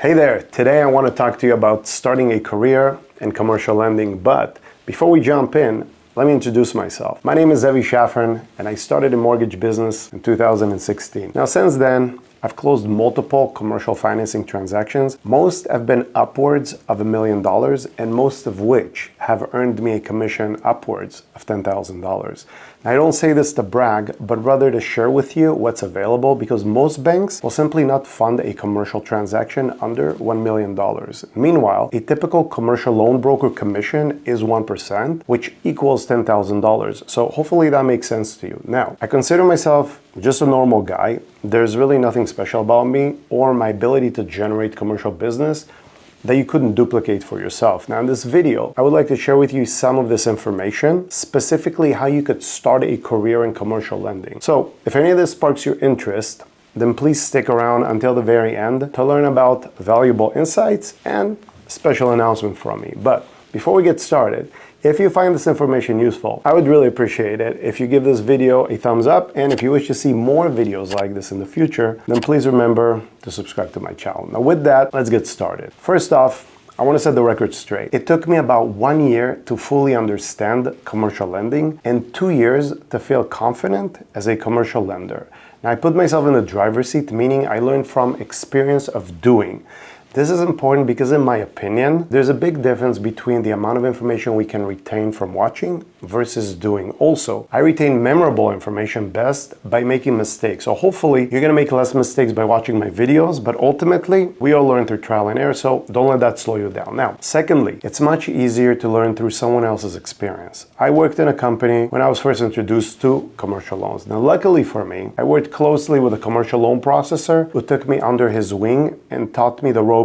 Hey there, today I want to talk to you about starting a career in commercial lending, but before we jump in, let me introduce myself. My name is Zevi Shafran and I started a mortgage business in 2016. Now since then, I've closed multiple commercial financing transactions. Most have been upwards of $1 million and most of which have earned me a commission upwards of $10,000. Now, I don't say this to brag, but rather to share with you what's available because most banks will simply not fund a commercial transaction under $1 million. Meanwhile, a typical commercial loan broker commission is 1%, which equals $10,000. So hopefully that makes sense to you. Now, I consider myself just a normal guy. There's really nothing special about me or my ability to generate commercial business that you couldn't duplicate for yourself. Now in this video, I would like to share with you some of this information, specifically how you could start a career in commercial lending. So if any of this sparks your interest, then please stick around until the very end to learn about valuable insights and a special announcement from me. But before we get started, if you find this information useful, I would really appreciate it if you give this video a thumbs up, and if you wish to see more videos like this in the future, then please remember to subscribe to my channel. Now with that, let's get started. First off, I want to set the record straight. It took me about 1 year to fully understand commercial lending and 2 years to feel confident as a commercial lender. Now I put myself in the driver's seat, meaning I learned from experience of doing. This is important because in my opinion, there's a big difference between the amount of information we can retain from watching versus doing. Also, I retain memorable information best by making mistakes. So hopefully you're gonna make less mistakes by watching my videos, but ultimately we all learn through trial and error, so don't let that slow you down. Now, secondly, it's much easier to learn through someone else's experience. I worked in a company when I was first introduced to commercial loans. Now, luckily for me, I worked closely with a commercial loan processor who took me under his wing and taught me the ropes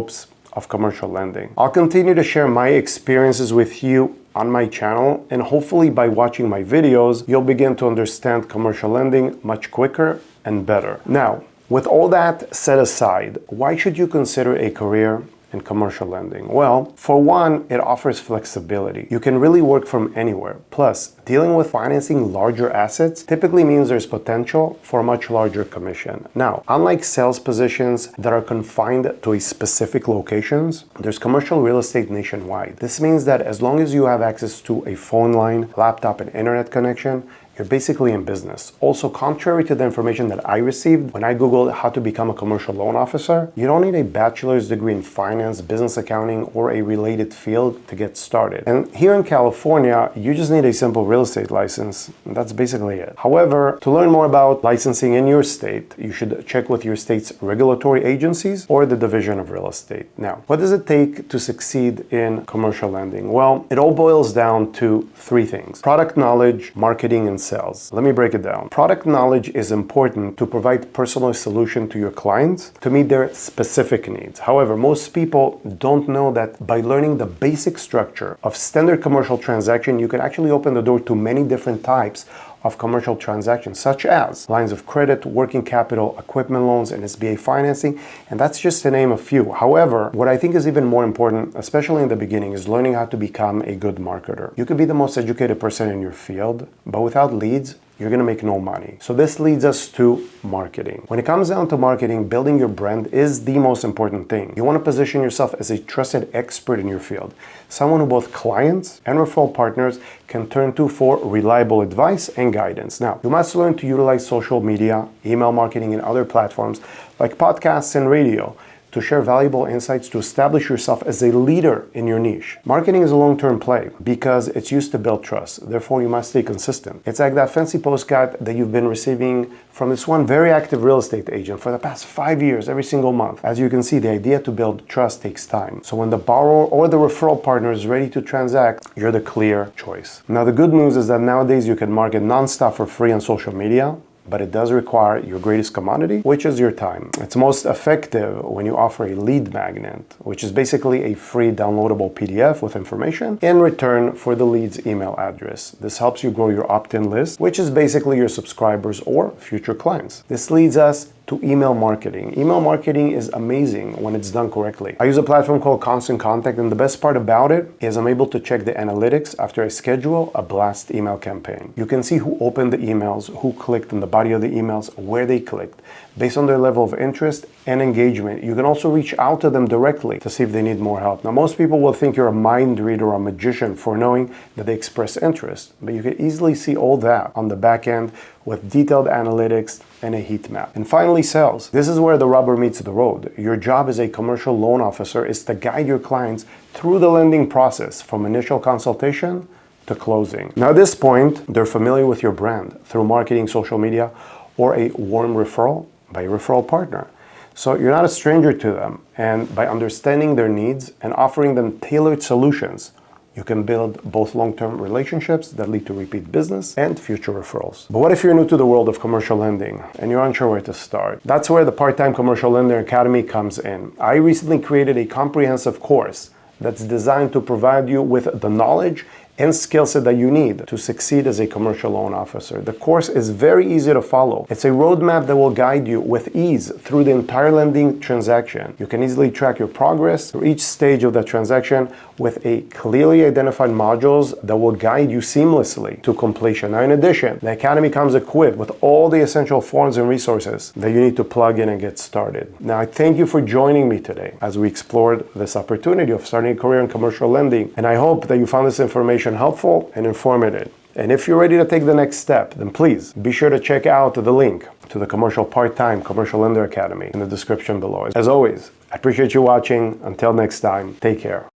of commercial lending. I'll continue to share my experiences with you on my channel, and hopefully by watching my videos, you'll begin to understand commercial lending much quicker and better. Now, with all that set aside, why should you consider a career in commercial lending? Well, for one, it offers flexibility. You can really work from anywhere. Plus, dealing with financing larger assets typically means there's potential for a much larger commission. Now, unlike sales positions that are confined to a specific locations, there's commercial real estate nationwide. This means that as long as you have access to a phone line, laptop, and internet connection, you're basically in business. Also, contrary to the information that I received when I Googled how to become a commercial loan officer, you don't need a bachelor's degree in finance, business accounting, or a related field to get started. And here in California, you just need a simple real estate license, and that's basically it. However, to learn more about licensing in your state, you should check with your state's regulatory agencies or the Division of Real Estate. Now, what does it take to succeed in commercial lending? Well, it all boils down to three things: product knowledge, marketing, and sales. Let me break it down. Product knowledge is important to provide personalized solution to your clients to meet their specific needs. However, most people don't know that by learning the basic structure of standard commercial transaction, you can actually open the door to many different types of commercial transactions, such as lines of credit, working capital, equipment loans, and SBA financing, and that's just to name a few. However, what I think is even more important, especially in the beginning, is learning how to become a good marketer. You could be the most educated person in your field, but without leads, you're gonna make no money. So this leads us to marketing. When it comes down to marketing, building your brand is the most important thing. You wanna position yourself as a trusted expert in your field, someone who both clients and referral partners can turn to for reliable advice and guidance. Now, you must learn to utilize social media, email marketing, and other platforms like podcasts and radio to share valuable insights to establish yourself as a leader in your niche. Marketing is a long-term play because it's used to build trust. Therefore, you must stay consistent. It's like that fancy postcard that you've been receiving from this one very active real estate agent for the past 5 years, every single month. As you can see, the idea to build trust takes time. So when the borrower or the referral partner is ready to transact, you're the clear choice. Now, the good news is that nowadays you can market nonstop for free on social media, but it does require your greatest commodity, which is your time. It's most effective when you offer a lead magnet, which is basically a free downloadable PDF with information in return for the lead's email address. This helps you grow your opt-in list, which is basically your subscribers or future clients. This leads us to email marketing. Email marketing is amazing when it's done correctly. I use a platform called Constant Contact, and the best part about it is I'm able to check the analytics after I schedule a blast email campaign. You can see who opened the emails, who clicked in the body of the emails, where they clicked, based on their level of interest and engagement. You can also reach out to them directly to see if they need more help. Now, most people will think you're a mind reader or a magician for knowing that they express interest, but you can easily see all that on the back end with detailed analytics and a heat map. And finally, sales. This is where the rubber meets the road. Your job as a commercial loan officer is to guide your clients through the lending process from initial consultation to closing. Now, at this point, they're familiar with your brand through marketing, social media, or a warm referral by a referral partner. So you're not a stranger to them, and by understanding their needs and offering them tailored solutions, you can build both long-term relationships that lead to repeat business and future referrals. But what if you're new to the world of commercial lending and you're unsure where to start? That's where the Part-Time Commercial Lender Academy comes in. I recently created a comprehensive course that's designed to provide you with the knowledge and skill set that you need to succeed as a commercial loan officer. The course is very easy to follow. It's a roadmap that will guide you with ease through the entire lending transaction. You can easily track your progress through each stage of the transaction with a clearly identified modules that will guide you seamlessly to completion. Now, in addition, the Academy comes equipped with all the essential forms and resources that you need to plug in and get started. Now, I thank you for joining me today as we explored this opportunity of starting a career in commercial lending, and I hope that you found this information helpful and informative. And if you're ready to take the next step, then please be sure to check out the link to the Part-Time Commercial Lender Academy in the description below. As always, I appreciate you watching. Until next time, take care.